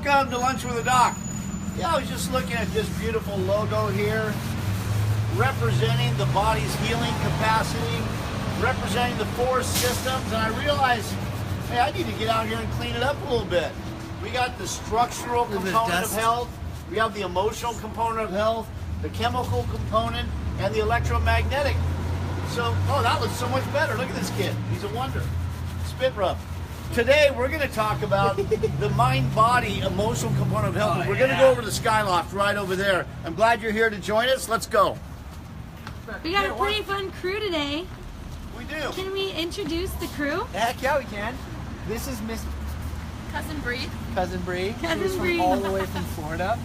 Welcome to Lunch with the Doc. Yeah, I was just looking at this beautiful logo here, representing the body's healing capacity, representing the 4 systems, and I realized, hey, I need to get out here and clean it up a little bit. We got the structural component of health, we have the emotional component of health, the chemical component, and the electromagnetic. So, oh, that looks so much better. Look at this kid. He's a wonder. Spit rub. Today, we're going to talk about the mind-body emotional component of health. We're going to go over to the Skyloft right over there. I'm glad you're here to join us. Let's go. We got a pretty fun crew today. We do. Can we introduce the crew? Heck yeah, we can. This is Miss Cousin Bree. Cousin Bree. She's from all the way from Florida,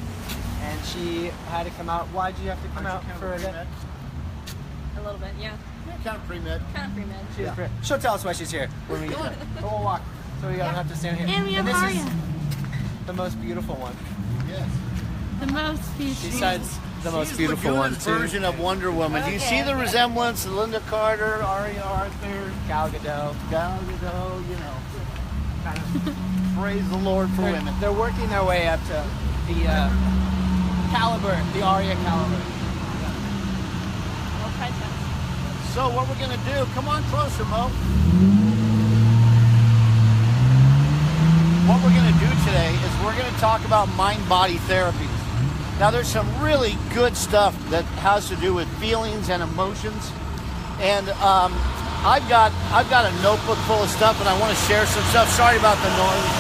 and she had to come out. Why did you have to come out for a bit? A little bit, yeah. Kind of pre-med. Kind of pre-med. She'll tell us why she's here when we get there. But we'll walk, so we don't have to stand here. And we have this Arya. is the most beautiful one. Yes. The most beautiful. Besides the most beautiful one Laguna's too. version of Wonder Woman. Do you see the resemblance to Linda Carter, Arya Arthur, Gal Gadot. Gal Gadot, you know. Kind of praise the Lord for women. They're working their way up to the caliber, the Arya caliber. So what we're going to do, come on closer, Mo. What we're going to do today is we're going to talk about mind-body therapies. Now there's some really good stuff that has to do with feelings and emotions. And I've got a notebook full of stuff and I want to share some stuff. Sorry about the noise.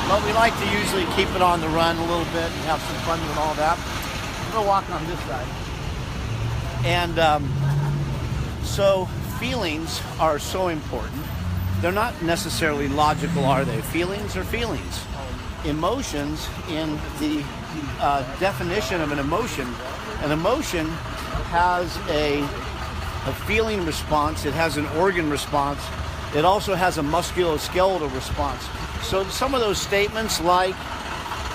But we like to usually keep it on the run a little bit and have some fun with all that. I'm going to walk on this side. And so feelings are so important. They're not necessarily logical, are they? Feelings are feelings. Emotions, in the definition of an emotion has a feeling response, it has an organ response, it also has a musculoskeletal response. So some of those statements like,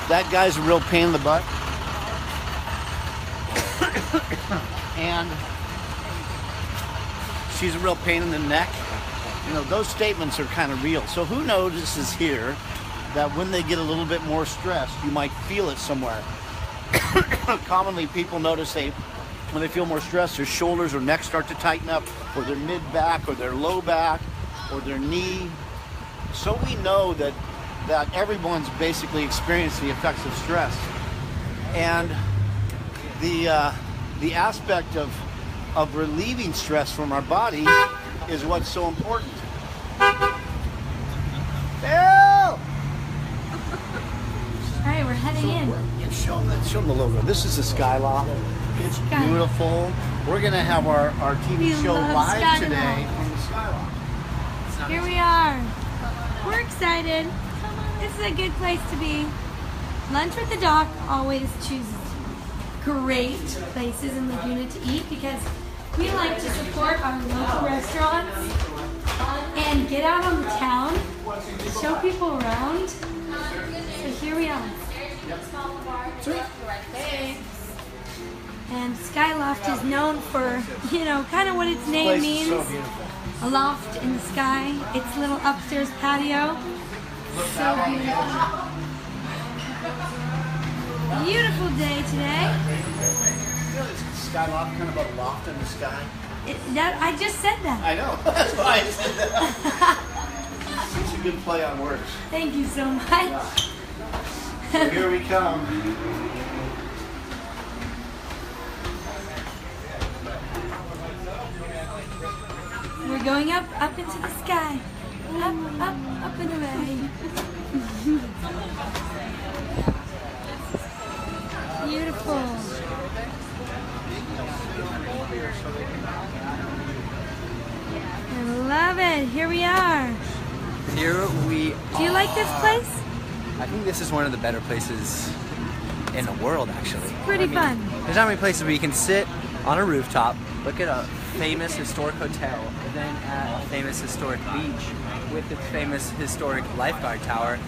that guy's a real pain in the butt, and she's a real pain in the neck. You know, those statements are kind of real. So who notices here that when they get a little bit more stressed, you might feel it somewhere? Commonly, people notice when they feel more stressed, their shoulders or neck start to tighten up, or their mid-back, or their low back, or their knee. So we know that everyone's basically experienced the effects of stress. And the aspect of relieving stress from our body is what's so important. Phil! Alright, we're heading in. Yeah, show them the logo. This is the Skyloft. It's beautiful. We're going to have our TV show live Skyloft today from the Skyloft. Here we are. We're excited. This is a good place to be. Lunch with the Doc always chooses great places in Laguna to eat because we like to support our local restaurants and get out on the town, show people around. So here we are. And Skyloft is known for, you know, kind of what its name means. So beautiful. A loft in the sky. Its little upstairs patio. So beautiful. Beautiful day today. You know, is Skyloft kind of a loft in the sky? I just said that. I know. That's why I said that. It's a good play on words. Thank you so much. Yeah. So here we come. We're going up into the sky. Up and away. Beautiful. I love it. Here we are. Here we are. Do you like this place? I think this is one of the better places in the world, actually. Pretty fun. There's not many places where you can sit on a rooftop, look at a famous historic hotel, and then at a famous historic beach with its famous historic lifeguard tower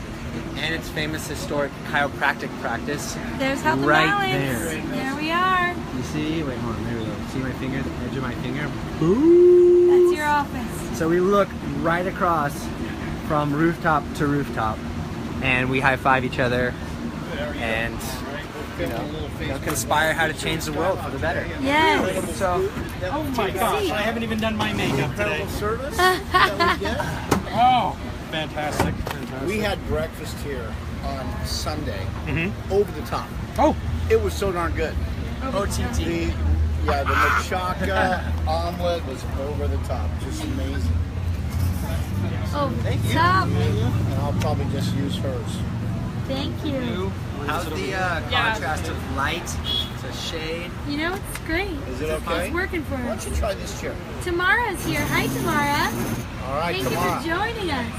and its famous historic chiropractic practice. There's Health right and Balance. there. There we are. You see? Wait, hold on. There we go. See my finger? The edge of my finger? Boom! That's your office. So we look right across from rooftop to rooftop, and we high-five each other, and conspire how to change the world for the better. Yes. So, Oh my gosh, I haven't even done my makeup today. Incredible service that we get. Oh, fantastic. We had breakfast here on Sunday. Mm-hmm. Over the top. Oh, It was so darn good. OTT. The machaca omelet was over the top. Just amazing. Oh, Thank you. stop. And I'll probably just use hers. Thank you. How's the contrast of light to shade? You know, it's great. Is it okay? It's working for Why don't us. you try this chair? Tamara's here. Hi, Tamara. All right, Thank come you on. for joining us.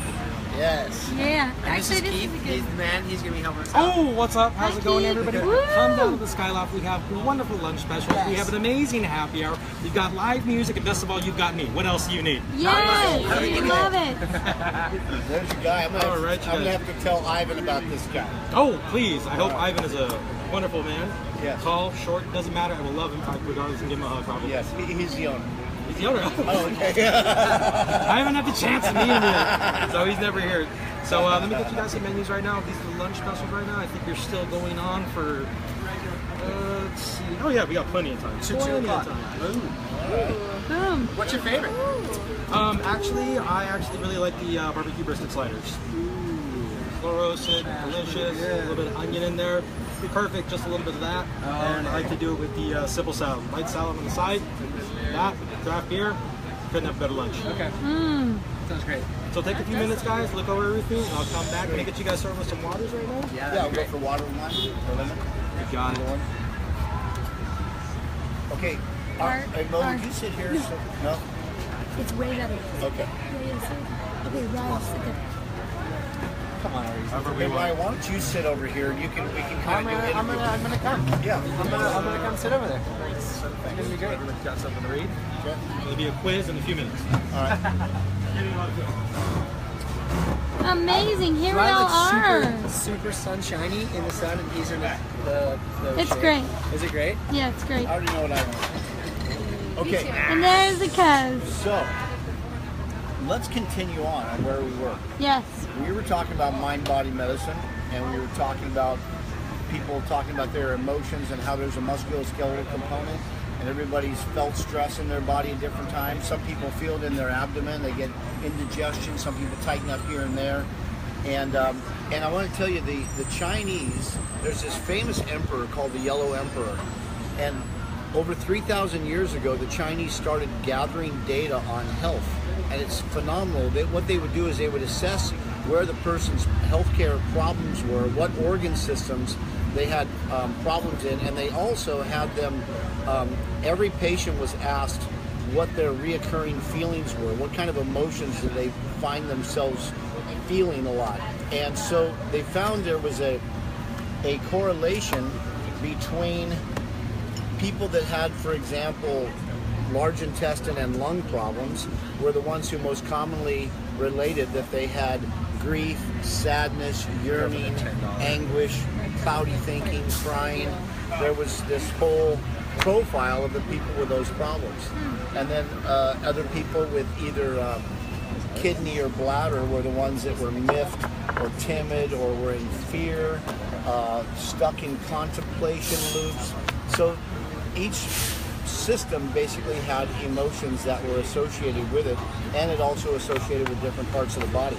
Yes. Yeah. And this Actually, is this Keith. is a He's good. the man. He's gonna be helping us out. oh, what's up? How's Hi, it going, Keith. everybody? Woo! Come down to the Skyloft. We have wonderful lunch specials. We have an amazing happy hour. You've got live music, and best of all, you've got me. What else do you need? Yes, we love it. There's your guy. I'm All right, you gonna guys. have to tell Ivan about this guy. Oh, please. I hope Ivan is a wonderful man. Yes. Tall, short, doesn't matter. I will love him regardless and give him a hug, probably. Yes, he's the owner. He's the owner. Oh, okay. I haven't had the chance to meet him yet, so he's never here. So let me get you guys some menus right now. These are the lunch specials right now. I think you're still going on for, let's see. Oh yeah, we got plenty of time. Plenty of time. Boom. What's your favorite? Actually, I really like the barbecue brisket sliders. Slow roasted, delicious, a little bit of onion in there. Be perfect, just a little bit of that. And I like to do it with the simple salad. Light salad on the side, that, draft beer, couldn't have a better lunch. Okay. Sounds great. So take a few minutes, guys, look over everything, and I'll come back and get you guys started with some waters right now. Yeah, Yeah, we'll go great. for water one or lemon. You got it. Okay. Hey, Mo, would you sit here? No? It's way better. Okay. Okay, Ryan, sit there. Come on, However we Hey, Ryan, want. why don't you sit over here and we can kind of do I'm gonna come. Yeah. I'm gonna come sit over there. It's gonna be great. Everyone's got something to read. Okay. There'll be a quiz in a few minutes. All right. Amazing. Here we Do I all look are. super sunshiny in the sun, and he's in the It's shade? great. Is it great? Yeah, it's great. I already know what I want. Okay. And there's the cuz. So, let's continue on where we were. Yes. We were talking about mind-body medicine, and we were talking about people talking about their emotions and how there's a musculoskeletal component, and everybody's felt stress in their body at different times. Some people feel it in their abdomen, they get indigestion, some people tighten up here and there. And I want to tell you, the Chinese, there's this famous emperor called the Yellow Emperor, and over 3,000 years ago, the Chinese started gathering data on health, and it's phenomenal. What they would do is they would assess where the person's healthcare problems were, what organ systems they had problems in, and they also had them, every patient was asked what their reoccurring feelings were, what kind of emotions did they find themselves feeling a lot. And so they found there was a correlation between people that had, for example, large intestine and lung problems were the ones who most commonly related that they had grief, sadness, yearning, anguish, cloudy thinking, crying. There was this whole profile of the people with those problems. And then other people with either kidney or bladder were the ones that were miffed or timid or were in fear, stuck in contemplation loops. So each system basically had emotions that were associated with it, and it also associated with different parts of the body.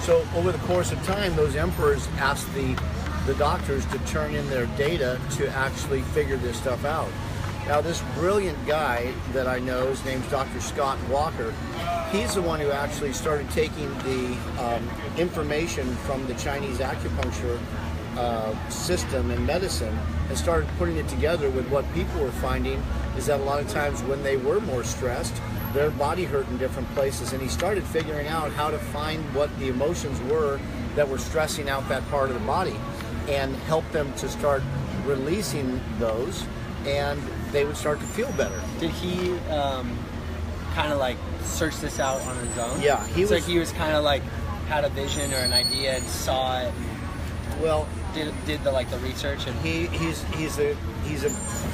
So over the course of time, those emperors asked the doctors to turn in their data to actually figure this stuff out. Now this brilliant guy that I know, his name's Dr. Scott Walker, he's the one who actually started taking the information from the Chinese acupuncture system and medicine and started putting it together with what people were finding is that a lot of times when they were more stressed, their body hurt in different places, and he started figuring out how to find what the emotions were that were stressing out that part of the body and help them to start releasing those, and they would start to feel better. Did he kind of like search this out on his own? Yeah, he was kind of like had a vision or an idea and saw it. Well, did the like the research, and he's a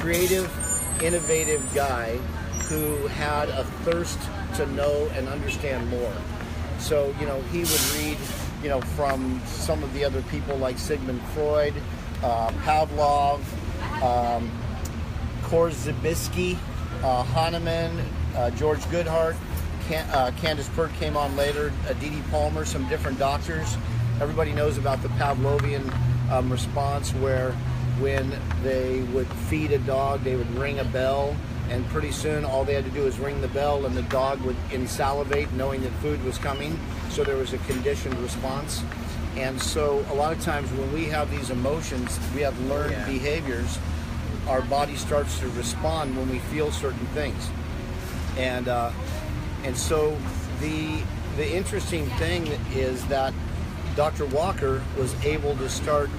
creative, innovative guy who had a thirst to know and understand more. So, you know, he would read, you know, from some of the other people like Sigmund Freud, Pavlov, Korzybski, Hahnemann, George Goodhart, Candace Pert came on later, Dee Palmer, some different doctors. Everybody knows about the Pavlovian response, where when they would feed a dog, they would ring a bell, and pretty soon all they had to do was ring the bell and the dog would insalivate knowing that food was coming. So there was a conditioned response. And so a lot of times when we have these emotions, we have learned behaviors, our body starts to respond when we feel certain things. And so the interesting thing is that Dr. Walker was able to start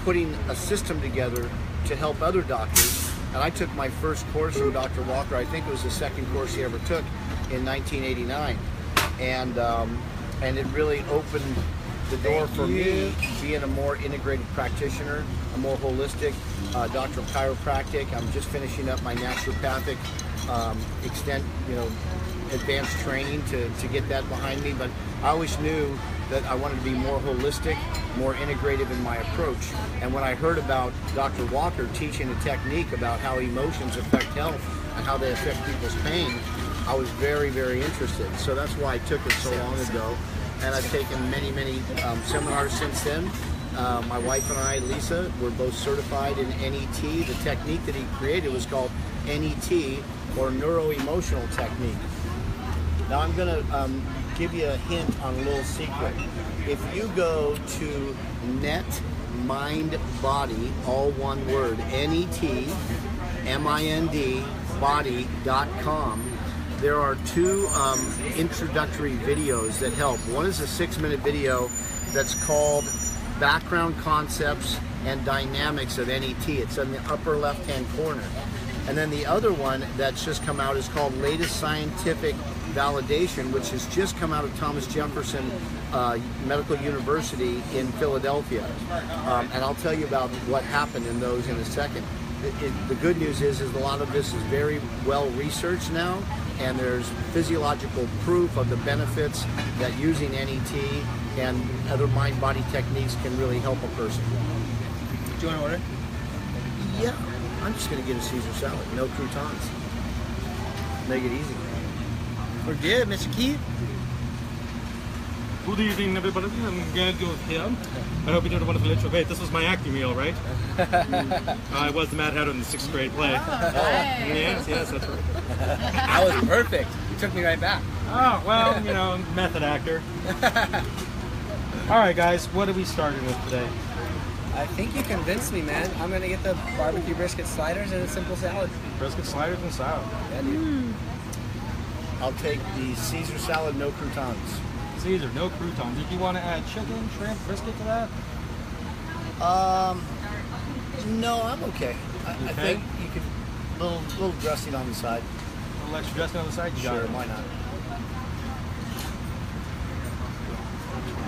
putting a system together to help other doctors. And I took my first course from Dr. Walker. I think it was the second course he ever took in 1989. And it really opened the door for me being a more integrated practitioner, a more holistic doctor of chiropractic. I'm just finishing up my naturopathic advanced training to get that behind me. But I always knew that I wanted to be more holistic, more integrative in my approach. And when I heard about Dr. Walker teaching a technique about how emotions affect health and how they affect people's pain, I was very, very interested. So that's why I took it so long ago. And I've taken many, many seminars since then. My wife and I, Lisa, were both certified in NET. The technique that he created was called NET, or neuro-emotional technique. Now I'm going to give you a hint on a little secret. If you go to Net Mind Body, all one word, NETMIND body.com, there are two introductory videos that help. One is a 6-minute video that's called Background Concepts and Dynamics of NET. It's in the upper left-hand corner. And then the other one that's just come out is called Latest Scientific Validation, which has just come out of Thomas Jefferson Medical University in Philadelphia. And I'll tell you about what happened in those in a second. The good news is a lot of this is very well researched now, and there's physiological proof of the benefits that using NET and other mind-body techniques can really help a person. Do you want to order? Yeah, I'm just going to get a Caesar salad, no croutons. Make it easy. We're good, Mr. Keith. Good evening, everybody. I'm glad you're here. I hope you did a wonderful intro. Wait, this was my acting meal, right? I was the Mad Hatter in the 6th grade play. Yes, that's right. I was perfect. You took me right back. Oh, well, you know, method actor. All right, guys, what are we starting with today? I think you convinced me, man. I'm gonna get the barbecue brisket sliders and a simple salad. Brisket sliders and salad. Yeah, dude. I'll take the Caesar salad, no croutons. Caesar, no croutons. Did you want to add chicken, shrimp, brisket to that? No, I'm okay. I think you could little dressing on the side. A little extra dressing on the side? You got Sure, it. why not?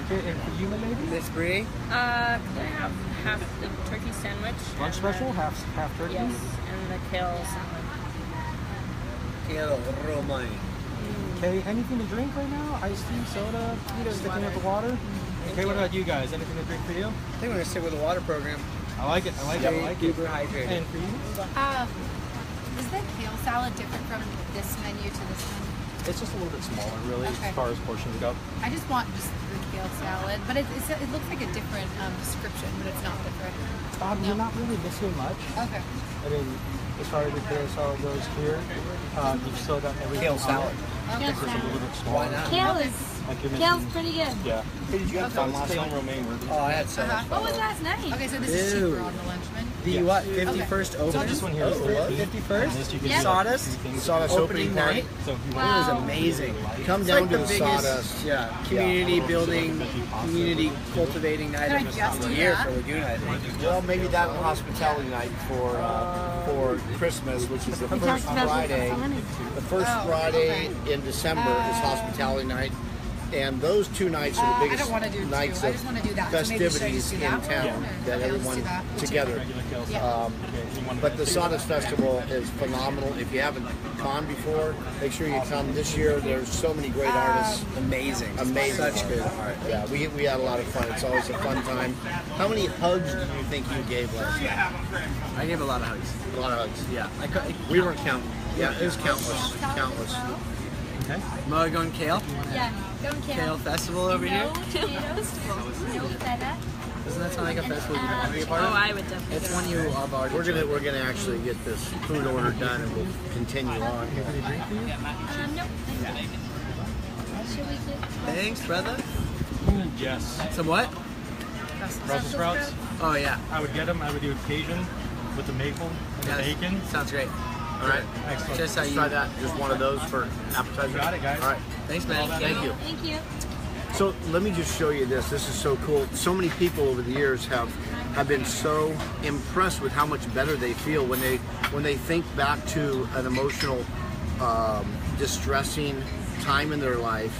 Okay, and for you, my lady? Miss Bree? Can I have half the turkey sandwich? Lunch and special, the- half turkey? Yes, and the kale salad. Kale romani. Okay, anything to drink right now? Iced tea, soda, sticking with the water? Okay, what about you guys? Anything to drink for you? I think we're gonna stick with the water program. I like it, I like it, I like it. Super hydrated. And for you? Is the kale salad different from this menu to this menu? It's just a little bit smaller, really, Okay. as far as portions go. I just want just the kale salad, but it looks like a different description, but it's not different. You're not really missing much. Okay. I mean, as far as the kale salad goes here, you've still got everything. Kale on salad. it. Kale It's just a little bit Why smaller. not? Kale is Like you're Kale's missing- pretty good. Yeah. Hey, did you have fun last Kale night? romaine. Oh, I had so much What was fun. last night? Okay, so this is Ew. cheaper on the lunch menu. The what? 51st So opening? this one here is Oh, 51st? This you can Yeah. do like Sawdust? two things. Sawdust Opening night? So if you It want was Wow. amazing. Come It's down like to the the biggest, Sawdust. community building, community cultivating night Can I of just the do year that? for Laguna, I think. Well, maybe that hospitality night for Christmas, which is the We first talked about Friday. this morning. The first Oh, Friday in December is hospitality night, and those two nights are the I biggest don't want to do two. nights I of just want to do that. So maybe should I festivities just do in that town one? Or- that okay, let's everyone do that. together. Yeah. But the Sawdust Festival is phenomenal. If you haven't come on before, make sure you come this year. There's so many great artists. Amazing. Such good art. Yeah, we had a lot of fun. It's always a fun time. How many hugs do you think you gave last night? I gave a lot of hugs. A lot of hugs. Yeah. We weren't counting. Yeah, it was countless. Countless. Okay. Mo going kale? Yeah, don't care. Kale festival over here? No tomatoes, no feta. Doesn't that sound like a festival you want to be a part Oh, of? I would definitely. It's one you have already We're gonna actually get this food order done, and we'll continue on here. No. Should we get Thanks, brother. Yes. Some what? Brussels sprouts. Oh, yeah. I would get them. I would do Cajun with the maple and the bacon. Sounds great. All right. Excellent. Just how Let's you try that. Just one of those for appetizer. Got it, guys. All right. Thanks, man. Thank you. Thank you. So let me just show you this. This is so cool. So many people over the years have been so impressed with how much better they feel when they think back to an emotional, distressing time in their life.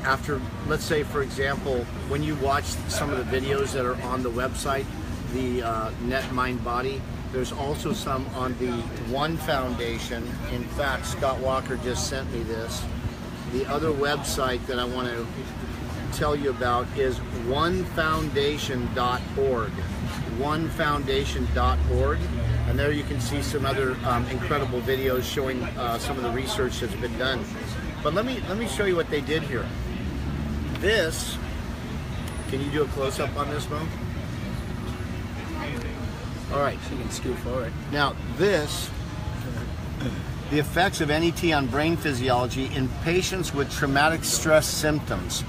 After, let's say, for example, when you watch some of the videos that are on the website, the Net Mind Body, there's also some on the One Foundation. In fact, Scott Walker just sent me this. The other website that I want to tell you about is onefoundation.org. Onefoundation.org. And there you can see some other incredible videos showing some of the research that's been done. But let me show you what they did here. This, can you do a close-up on this, Mo? All right. You can scoot forward. Now, this, the effects of NET on brain physiology in patients with traumatic stress symptoms.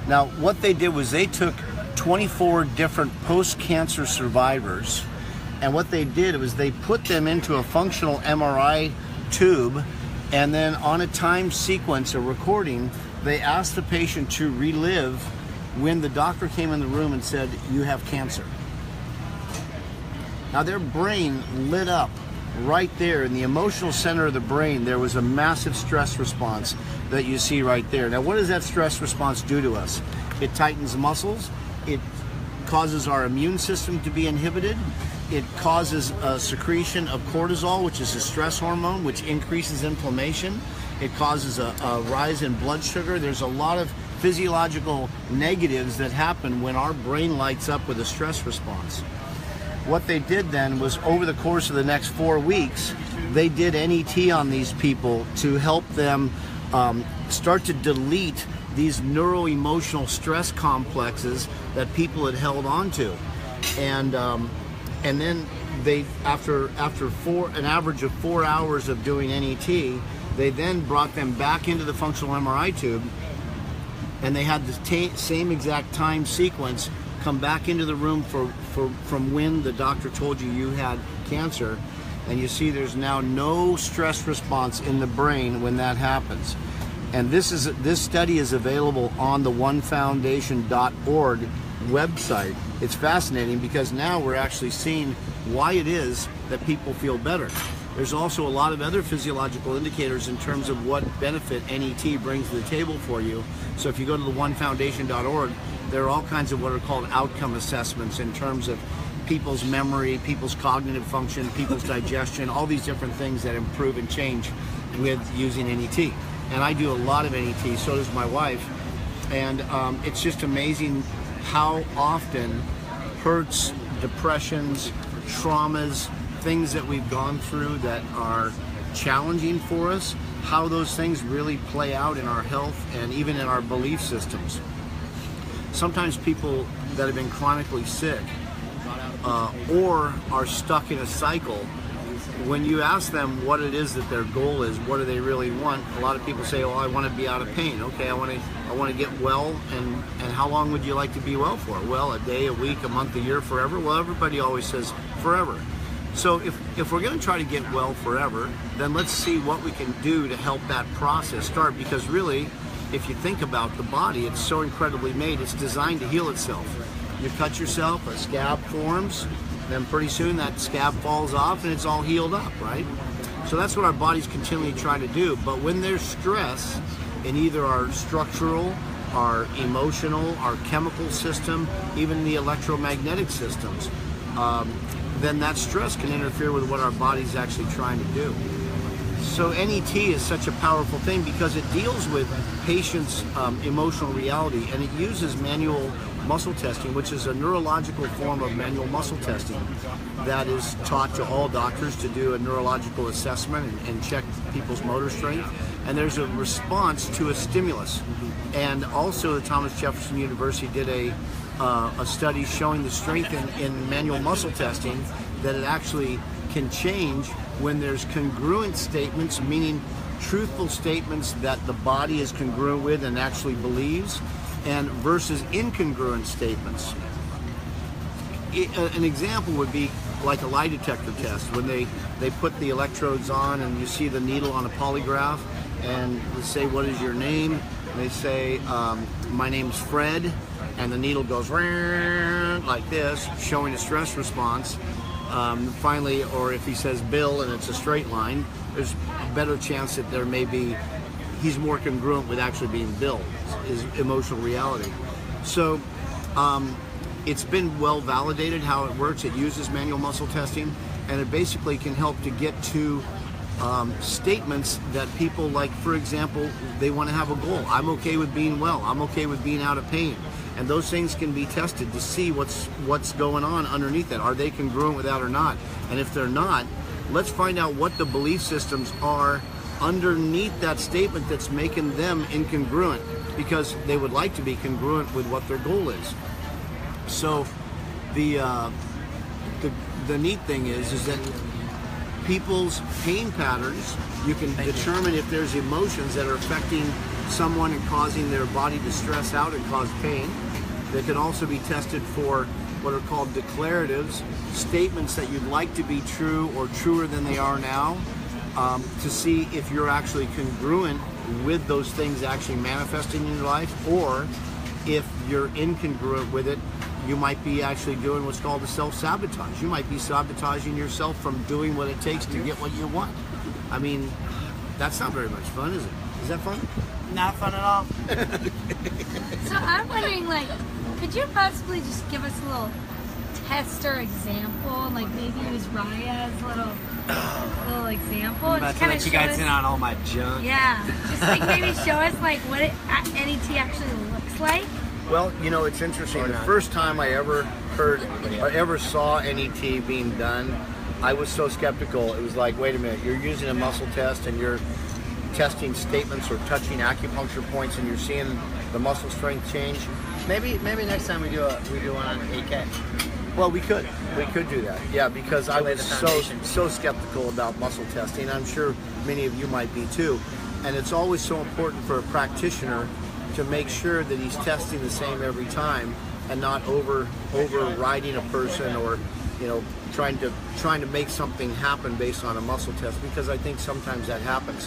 Now, what they did was they took 24 different post-cancer survivors, and what they did was they put them into a functional MRI tube, and then on a time sequence, a recording, they asked the patient to relive when the doctor came in the room and said, "You have cancer." Now their brain lit up right there in the emotional center of the brain. There was a massive stress response that you see right there. Now what does that stress response do to us? It tightens muscles. It causes our immune system to be inhibited. It causes a secretion of cortisol, which is a stress hormone, which increases inflammation. It causes a rise in blood sugar. There's a lot of physiological negatives that happen when our brain lights up with a stress response. What they did then was, over the course of the next 4 weeks, they did NET on these people to help them start to delete these neuro-emotional stress complexes that people had held on to. And then they, after an average of 4 hours of doing NET, they then brought them back into the functional MRI tube, and they had the same exact time sequence come back into the room from when the doctor told you had cancer, and you see there's now no stress response in the brain when that happens. And this study is available on the onefoundation.org website. It's fascinating because now we're actually seeing why it is that people feel better. There's also a lot of other physiological indicators in terms of what benefit NET brings to the table for you. So if you go to the onefoundation.org, there are all kinds of what are called outcome assessments in terms of people's memory, people's cognitive function, people's digestion, all these different things that improve and change with using NET. And I do a lot of NET, so does my wife. And it's just amazing how often hurts, depressions, traumas, things that we've gone through that are challenging for us, how those things really play out in our health and even in our belief systems. Sometimes people that have been chronically sick or are stuck in a cycle, when you ask them what it is that their goal is, what do they really want, a lot of people say, "Oh, I want to be out of pain." Okay, I want to get well, and how long would you like to be well for? Well, a day, a week, a month, a year, forever? Well, everybody always says forever. So if we're going to try to get well forever, then let's see what we can do to help that process start, because really, if you think about the body, it's so incredibly made, it's designed to heal itself. You cut yourself, a scab forms, then pretty soon that scab falls off and it's all healed up, right? So that's what our body's continually trying to do. But when there's stress in either our structural, our emotional, our chemical system, even the electromagnetic systems, then that stress can interfere with what our body's actually trying to do. So NET is such a powerful thing because it deals with patients' emotional reality, and it uses manual muscle testing, which is a neurological form of manual muscle testing that is taught to all doctors to do a neurological assessment and check people's motor strength. And there's a response to a stimulus. And also the Thomas Jefferson University did a study showing the strength in manual muscle testing, that it actually can change when there's congruent statements, meaning truthful statements that the body is congruent with and actually believes, and versus incongruent statements. An example would be like a lie detector test, when they put the electrodes on and you see the needle on a polygraph, and they say, what is your name? And they say, my name's Fred, and the needle goes like this, showing a stress response. Finally, or if he says Bill and it's a straight line, there's a better chance that there may be, he's more congruent with actually being Bill, his emotional reality. So it's been well validated how it works. It uses manual muscle testing, and it basically can help to get to statements that people, like, for example, they want to have a goal. I'm okay with being well. I'm okay with being out of pain. And those things can be tested to see what's going on underneath it. Are they congruent with that or not? And if they're not, let's find out what the belief systems are underneath that statement that's making them incongruent, because they would like to be congruent with what their goal is. So the neat thing is that people's pain patterns, you can determine if there's emotions that are affecting someone and causing their body to stress out and cause pain. They can also be tested for what are called declaratives, statements that you'd like to be true or truer than they are now, to see if you're actually congruent with those things actually manifesting in your life, or if you're incongruent with it, you might be actually doing what's called a self-sabotage. You might be sabotaging yourself from doing what it takes to get what you want. I mean, that's not very much fun, is it? Is that fun? Not fun at all. So I'm wondering, like, could you possibly just give us a little test or example, like maybe use Raya's little example? I'm about to let you guys in on all my junk. Yeah, just like maybe show us like what NET actually looks like. Well, you know, it's interesting. The first time I ever heard or ever saw NET being done, I was so skeptical. It was like, wait a minute, you're using a muscle test and you're testing statements or touching acupuncture points and you're seeing the muscle strength change. Maybe next time we do one on 8K. Well, we could do that. Yeah, because I was so skeptical about muscle testing. I'm sure many of you might be too. And it's always so important for a practitioner to make sure that he's testing the same every time and not overriding a person, or, you know, trying to make something happen based on a muscle test, because I think sometimes that happens.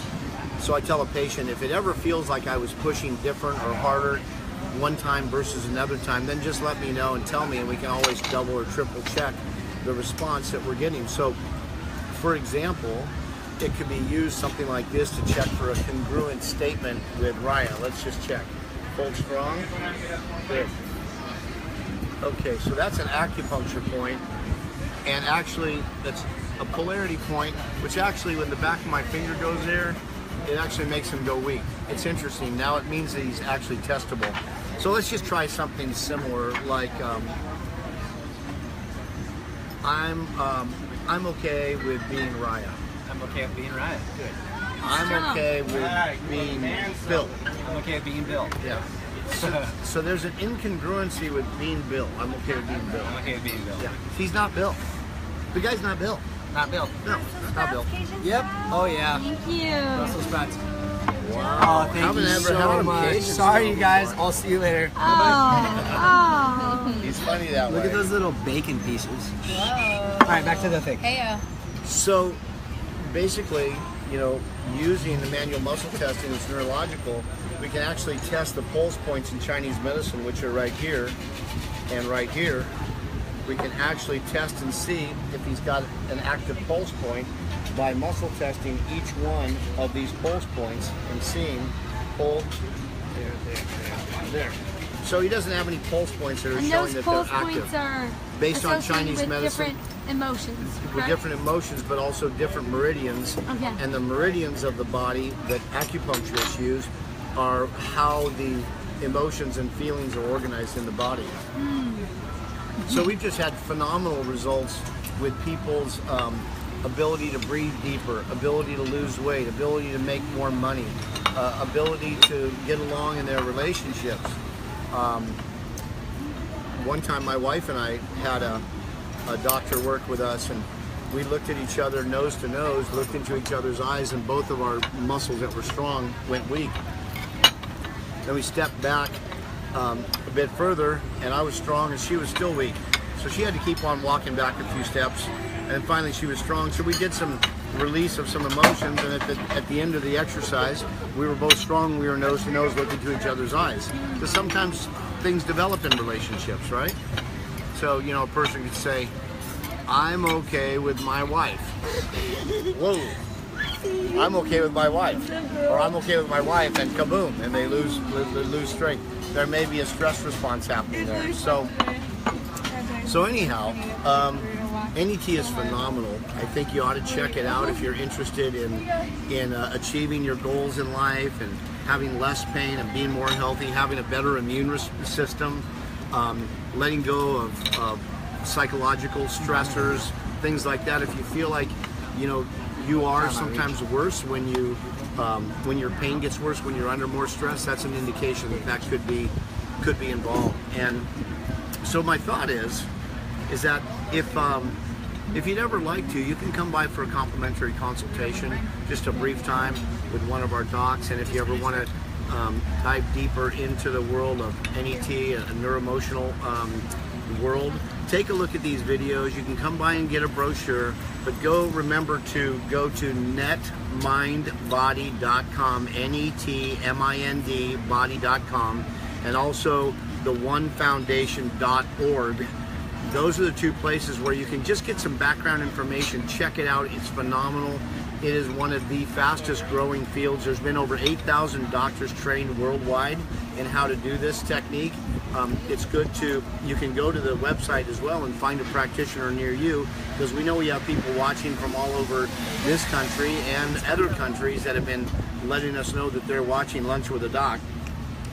So I tell a patient, if it ever feels like I was pushing different or harder one time versus another time, then just let me know and tell me, and we can always double or triple check the response that we're getting. So, for example, it could be used something like this to check for a congruent statement with Raya. Let's just check. Hold strong. Good. Okay, so that's an acupuncture point, and actually that's a polarity point, which actually when the back of my finger goes there, it actually makes him go weak. It's interesting. Now it means that he's actually testable. So let's just try something similar, like I'm okay with being Raya. I'm okay with being Raya. Good. I'm okay with being Bill. I'm okay with being Bill. Yeah. So there's an incongruency with being Bill. I'm okay with being Bill. I'm okay with being Bill. Yeah. He's not Bill. The guy's not Bill. Not Bill. No, not Bill. Yep. Oh yeah. Thank you. Brussels sprouts. Wow. Oh, thank you so had much. Cajun Sorry, you salad. guys. I'll see you later. Oh. He's funny that Look way. at those little bacon pieces. Whoa. All right, back to the thing. Heyo. So basically, you know, using the manual muscle testing that's neurological, we can actually test the pulse points in Chinese medicine, which are right here and right here. We can actually test and see if he's got an active pulse point by muscle testing each one of these pulse points and seeing pull there. So he doesn't have any pulse points that are And showing those that pulse they're points active. are Based on associated Chinese with medicine. different emotions. with correct? different emotions, but also different meridians. Okay. And the meridians of the body that acupuncturists use are how the emotions and feelings are organized in the body. So we've just had phenomenal results with people's ability to breathe deeper, ability to lose weight, ability to make more money, ability to get along in their relationships. One time my wife and I had a doctor work with us, and we looked at each other nose to nose, looked into each other's eyes, and both of our muscles that were strong went weak. Then we stepped back a bit further, and I was strong and she was still weak. So she had to keep on walking back a few steps, and finally she was strong. So we did some release of some emotions, and at the end of the exercise, we were both strong, we were nose to nose looking into each other's eyes. Because sometimes things develop in relationships, right? So, you know, a person could say, I'm okay with my wife. Whoa. I'm okay with my wife. Or I'm okay with my wife, and kaboom, and they lose strength. There may be a stress response happening there. So anyhow, NET is phenomenal. I think you ought to check it out if you're interested in achieving your goals in life and having less pain and being more healthy, having a better immune system, letting go of psychological stressors, things like that. If you feel like, you know, you are sometimes worse when your pain gets worse, when you're under more stress, that's an indication that could be involved. And so my thought is that if you'd ever like to, you can come by for a complimentary consultation, just a brief time with one of our docs. And if you ever want to dive deeper into the world of NET, a neuroemotional world, take a look at these videos. You can come by and get a brochure, but remember to go to netmindbody.com, NETMIND body.com, and also the onefoundation.org. Those are the two places where you can just get some background information. Check it out. It's phenomenal. It is one of the fastest growing fields. There's been over 8,000 doctors trained worldwide in how to do this technique. It's good you can go to the website as well and find a practitioner near you, because we know we have people watching from all over this country and other countries that have been letting us know that they're watching Lunch with a Doc.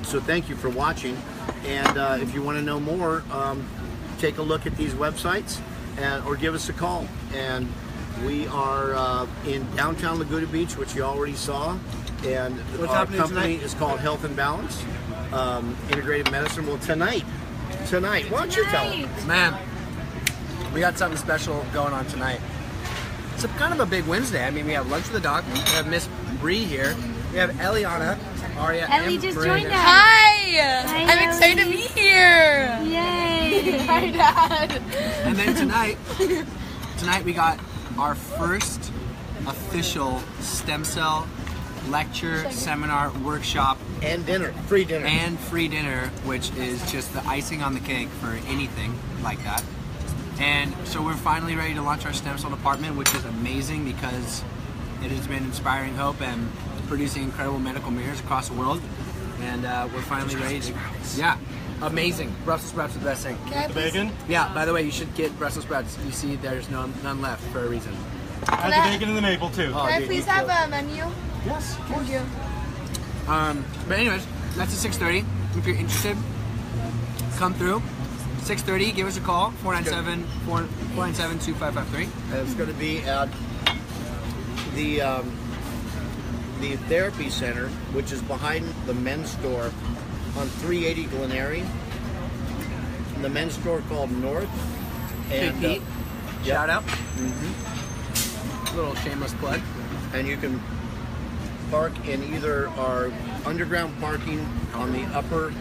So thank you for watching. And if you want to know more, take a look at these websites or give us a call. And we are in downtown Laguna Beach, which you already saw. And our company is called Health and Balance, Integrative Medicine. Well, tonight, why don't you tell them? Man, we got something special going on tonight. It's kind of a big Wednesday. I mean, we have Lunch with the Doc. We have Miss Bree here. We have Eliana, Aria, Ellie and just Brandon. joined us. Hi! I'm excited to be here! Yay! Hi, Dad! And then tonight we got our first official stem cell lecture, seminar, workshop, And dinner, free dinner. which is just the icing on the cake for anything like that. And so we're finally ready to launch our stem cell department, which is amazing because it has been inspiring hope and producing incredible medical mirrors across the world. And we're finally ready to, amazing. Brussels sprouts are the best thing. Can I please, Bacon? Yeah, by the way, you should get Brussels sprouts. You see there's none left for a reason. Add the bacon and the maple too. Oh, can I dude, please you have killed a menu? Yes. Thank you. But anyways, that's at 6:30. If you're interested, come through. 6:30, give us a call, 497-255-3. And it's going to be at the therapy center, which is behind the men's store on 380 Glenary. The men's store called North. Big Pete, shout out. Mhm. Little shameless plug. And you can park in either our underground parking on the upper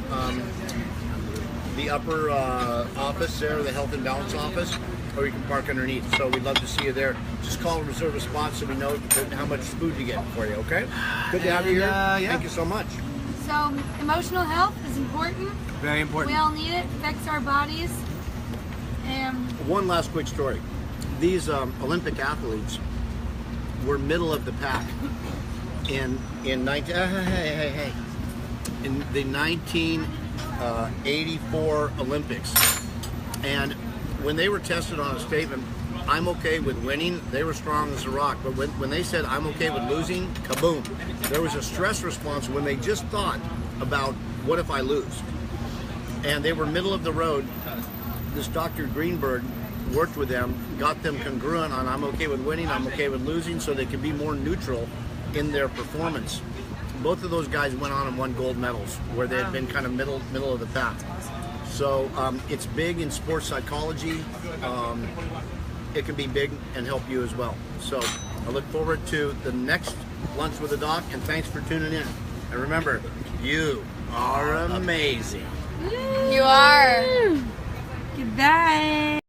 office there, the Health and Balance office, or you can park underneath. So we'd love to see you there. Just call and reserve a spot so we know how much food to get for you, okay? Good to have you here. Yeah. Thank you so much. So emotional health is important. Very important. We all need it. It affects our bodies. And One last quick story. These Olympic athletes were middle of the pack in the 1984 Olympics, and when they were tested on a statement I'm okay with winning, they were strong as a rock. But when they said, I'm okay with losing, kaboom. There was a stress response when they just thought about, what if I lose? And they were middle of the road. This Dr. Greenberg worked with them, got them congruent on I'm okay with winning, I'm okay with losing, so they could be more neutral in their performance. Both of those guys went on and won gold medals where they had been kind of middle of the pack. So it's big in sports psychology. It can be big and help you as well. So I look forward to the next Lunch with the Doc, and thanks for tuning in. And remember, you are amazing. You are. Goodbye.